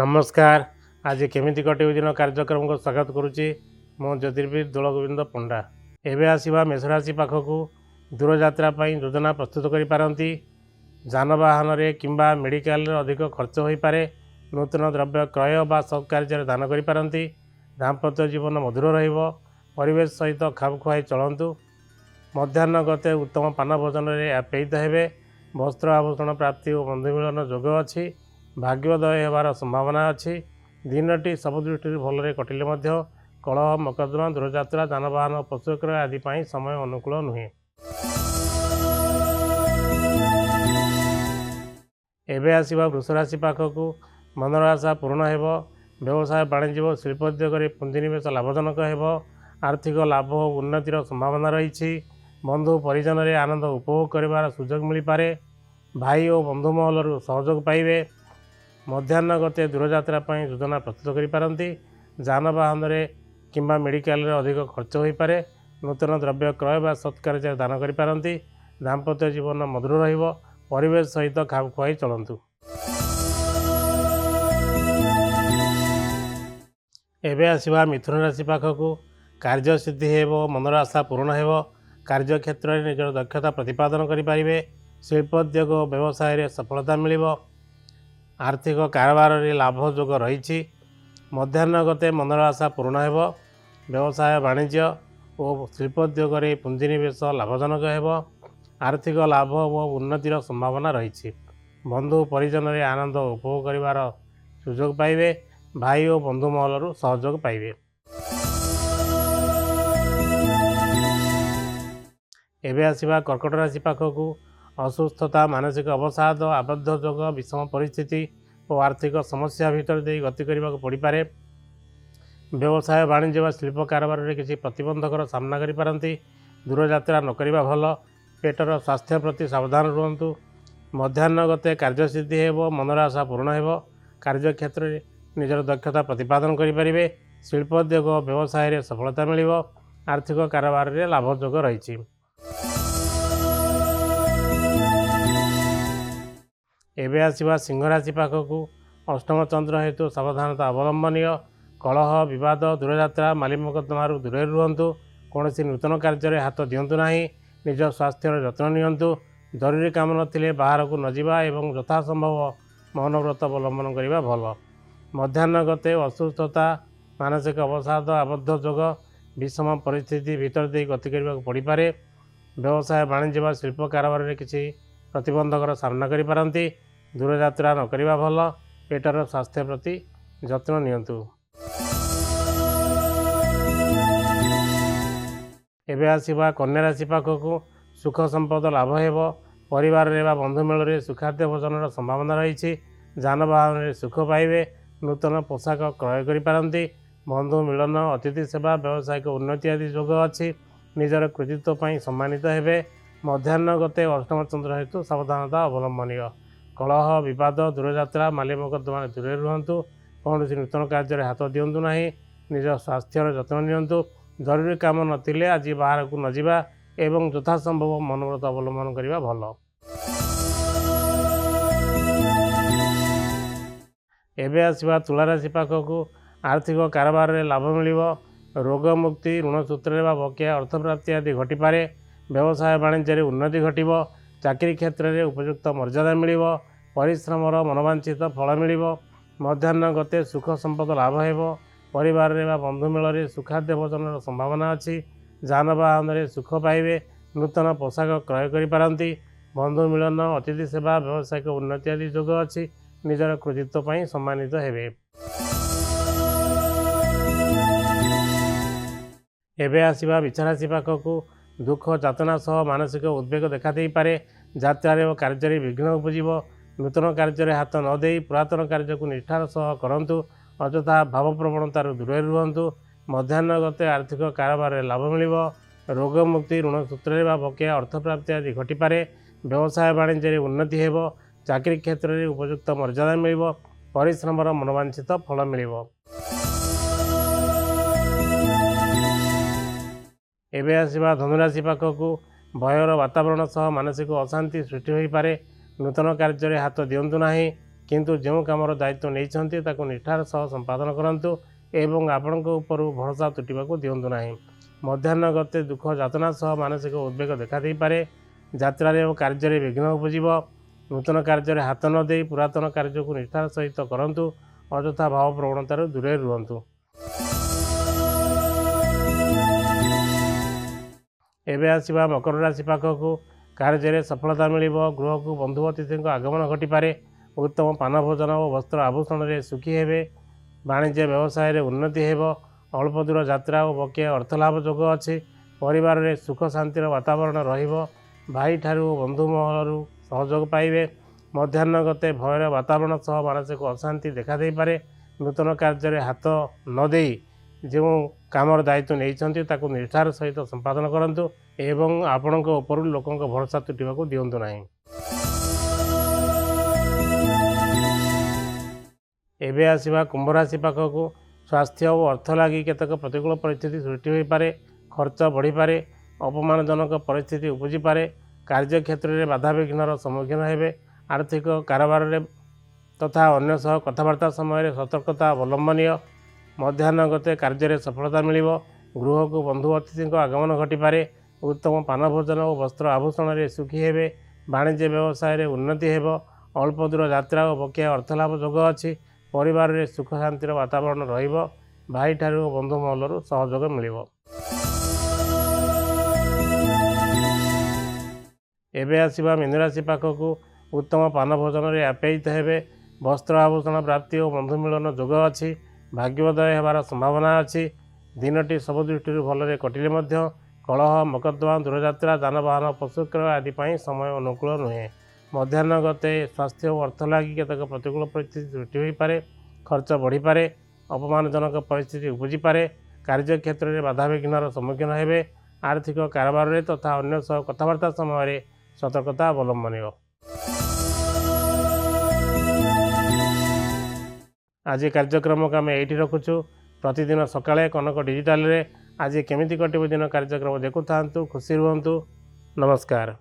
नमस्कार। आज केमिति कटे दिन कार्यक्रम को स्वागत करुच्ची। मो ज्योतिर्विद दोलगोविंद पंडा। एवं आसवा मेषराशि पाखक दूरयात्रा योजना प्रस्तुत करिपारंती। जानवाहन किंबा मेडिकल अधिक खर्च हो पारे। नूतन द्रव्य क्रय बा सत्कार्य दान करिपारंती। दाम्पत्य जीवन मधुर रहिबो। परिवेश सहित खाप खुआई चलतु। मध्याह्न गते उत्तम पान भोजन में आप्यायित हेबे। वस्त्र आभूषण प्राप्ति और बंधु मिलन जोग अच्छी। भाग्योदय होबार संभावना अच्छी। दिनटी सब दृष्टि भलरे कटिले मध्य कलह मकदमा दूरयात्रा जानवाहन पशु क्रय आदि समय अनुकूल नुहे। एवं आसवा वृषराशि पाखक मनर आशा पूर्ण हो। व्यवसाय वाणिज्य शिल्पोद्योग पुंजीनिवेश लाभजनक हो। आर्थिक लाभ और उन्नतिर संभावना रही। बंधु परिजन में आनंद उपभोग कर सुजोग मिल पारे। भाई और बंधु महल सहयोग पाइबे। मध्याह्न गते दूरयात्रा योजना प्रस्तुत करिपारंती। जानवाहन किंबा मेडिकल अधिक खर्च हो पारे। नूतन द्रव्य क्रय बा सत्कार्य दान करिपारंती। दाम्पत्य जीवन मधुर रहिबो। परिवेश सहित खाप खुआई चलतु। एवं आसवा मिथुन राशि पाखक कार्य सिद्धि हो। मनर आशा पूर्ण हो। कार्य क्षेत्र में निजर दक्षता प्रतिपादन करें। शिल्पोद्योग व्यवसाय सफलता मिल। आर्थिक कारोबार लाभ जोग रही। मध्याह्न गते मनर आशा पूर्ण हो। व्यवसाय वाणिज्य और शिल्पोद्योग पुंजीनिवेश लाभजनक हो। आर्थिक लाभ और उन्नतिर संभावना रही। बंधु परिजन में आनंद उपभोग कर सुजोग पाइबे। भाई और बंधु महल सहयोग पाइबे। एवं आसवा कर्कट राशि पाखक असुस्थता मानसिक अवसाद आबद्ध जोग विषम परिस्थिति और आर्थिक समस्या भितर दे गति करने को पड़ पारे। व्यवसाय वाणिज्य व शिल्प कारोबार में किसी प्रतिबंधकर सामना करिपारंती। दूरयात्रा न करिबा भल। पेटर स्वास्थ्य प्रति सावधान रुहतु। मध्याह्न गते कार्यसिद्धि हो। मनर आशा पूर्ण हो। कार्य क्षेत्र में निजर दक्षता प्रतिपादन करें। शिल्पोद्योग व्यवसाय सफलता मिल। आर्थिक कारोबार में लाभ जोग रही। एवं आसवा सिंह राशि पाखक अष्टम चंद्र हेतु सावधानता अवलंबनीय। कलह विवाद दूरयात्रा माली मकदमार दूरे रुहतु। कौन नूतन कार्य हाथ दिंतु ना। निज स्वास्थ्यर जत्न नियंतु। जरूरी काम नथिले बाहर को न जावा एवं यथासंभव मौनव्रत अवलंबन करने भल। मध्याह्न गते असुस्थता मानसिक अवसाद आबद्ध जोग विषम परिस्थिति भितर दे गति करने को पड़ पारे। व्यवसाय वाणिज्य व शिल्प कारोबार में किसी प्रतिबंधकर सामना करिपारंती। दूरयात्रा न करिबा भल। पेटर स्वास्थ्य प्रति जत्न नियंतु। एवं आसवा कन्या राशि पाखक सुख संपद लाभ हो। परिवार रे बंधु मेल सुखाद्य भोजन संभावना रही। जानवाहन सुख पाइबे। नूतन पोशाक क्रय करिपारंती। बंधु मिलन अतिथि सेवा व्यावसायिक उन्नति आदि जोग अच्छी। निजर कृतित्व सम्मानित हेबे। मध्याह्न गते अष्टम चंद्र हेतु सावधानता अवलंबनीय। कलह विवाद दूरयात्रा माली मकदमा दूरे रुहतु। कौन नूतन कार्य हाथ दिंतु ना। निज स्वास्थ्यर जत्न नियंतु। जरूरी काम नथिले आज बाहर को न जावा एवं यथासंभव मनोव्रत अवलंबन करने भल। एवं आसवा तुला राशि पाखक आर्थिक कारोबार में लाभ मिल। रोग मुक्ति ऋण सूत्र बकेया अर्थ प्राप्ति आदि घटीपे। व्यवसाय वाणिज्य उन्नति घटव। चाकरी क्षेत्र में उपयुक्त मर्यादा मिल। परिश्रमर मनोवांछित फल मिल। मध्याह्न गते सुख संपद लाभ हो। परिवार में बंधु मेल सुखाद्य भोजन संभावना अच्छी। जानवाहन सुख पाइबे। नूतन पोशाक क्रय करिपारंती। बंधु मिलन अतिथि सेवा व्यावसायिक उन्नति आदि जोग अच्छी। निजर कृतित्व सम्मानित हेबे। एवं आसवा विचाराशि पाखक दुख जातना सह मानसिक उद्वेग देखा दे पारे। यात्रा कार्य विघ्न उपजीव। नूतन कार्य हाथ न दे पुरातन कार्य को निष्ठार सह करंतु। अଯଥା भावप्रवणतार दूरे रुहतु। मध्याह्न गते आर्थिक कारोबार लाभ मिल। रोग मुक्ति ऋण सूत्र बकेया अर्थ प्राप्ति आदि घटीपे। व्यवसाय वाणिज्य उन्नति हो। चाकरी क्षेत्र में उपयुक्त मर्यादा मिल। परिश्रमर मनोवांछित फल मिल। एवं आसवा धनुराशि पाखक भयर वातावरण सह मानसिक अशांति सृष्टि हो पारे। नूतन कार्य हाथ दिंतु ना। किंतु जो कमर दायित्व नहीं ताकू निष्ठार सह संपादन करंतु एवं आपणक ऊपर भरोसा तुटिबाकू दियंतु नाही। मध्याह्न गते दुख यातना सह मानसिक उद्वेग देखा दे पारे। यात्रा और कार्य विघ्न उपजिब। नूतन कार्य हाथ न दे पुरातन कार्य को निष्ठार सहित करंतु। अଯଥା भाव प्रवणतार दूरे रुहंतु। एबे आसिबा मकर राशि पाखकू कार्य सफलता मिलिब। गृह को बंधु अतिथि आगमन घटिपारे। उत्तम पान भोजन और वस्त्र आभूषण में सुखी हेबे। वाणिज्य व्यवसाय रे उन्नति हेब। अल्प दूर यात्रा और बकिया अर्थलाभ जोग अच्छी। परिवार रे सुख शांतिर वातावरण रहिब। भाई ठारू बंधु महलू सहयोग पाइबे। मध्याह्न गते भयर वातावरण सह मानसिक अशांति देखा दे पारे। नूतन कार्य हाथ न देई जो कामर दायित्व नहीं ताकू निष्ठार सहित संपादन करंतु एवं आपणक ऊपर लोकंक भरोसा तुटिबाकू दियंतु नाही। एबे आसिबा कुंभ राशि पाखकू स्वास्थ्य और अर्थ लगी केतक प्रतिकूल परिस्थिति सृष्टि हो पारे। खर्च बढ़ी पारे। अपमानजनक परिस्थिति उपजी पारे। कार्य क्षेत्र में बाधाविघ्नर सम्मुखीन हेबे। आर्थिक कारोबार तथा अन्य सह कथबार्ता समय सतर्कता अवलंबनीय। मध्याह्न गते कार्य सफलता मिलिब। गृह को बंधु अतिथि आगमन घटिपारे। उत्तम पान भोजन और वस्त्र आभूषण में सुखी हेबे। वाणिज्य व्यवसाय रे उन्नति हेब। अल्प दूर यात्रा और बकिया अर्थलाभ जोग अच्छी। परिवार रे सुख शांतिर वातावरण रहिब। भाई ठारू बंधु महलू सहयोग मिलिब। एबे आसिबा मीन राशि पाखकू उत्तम पान भोजन में आप्यायित हेबे। वस्त्र आभूषण प्राप्ति और बंधु मिलन जोग अच्छी। भाग्योदय होबार संभावना अच्छी। दिनटी सब दृष्टि भलरे कटिले मध्य कलह मकद्दमा दूरयात्रा जानवाहन पशुक्रय आदि समय अनुकूल नुहे। मध्याह्न गते स्वास्थ्य और अर्थ लगी केतक प्रतिकूल परिस्थिति सृष्टि हो पारे। खर्च बढ़ी पारे। अपमानजनक परिस्थिति उपजी पारे। कार्य क्षेत्र में बाधाविघ्नर सम्मुखीन हेबे। आर्थिक कारोबार तथा अन्य सह कथबार्ता समय सतर्कता अवलंबनीय। आज कार्यक्रम को आम ये रखुचु। प्रतिदिन सकाळे कनक डिजिटाल रे आज केमिति कटिबो दिन कार्यक्रम देखु था। खुशी रुहंतु। नमस्कार।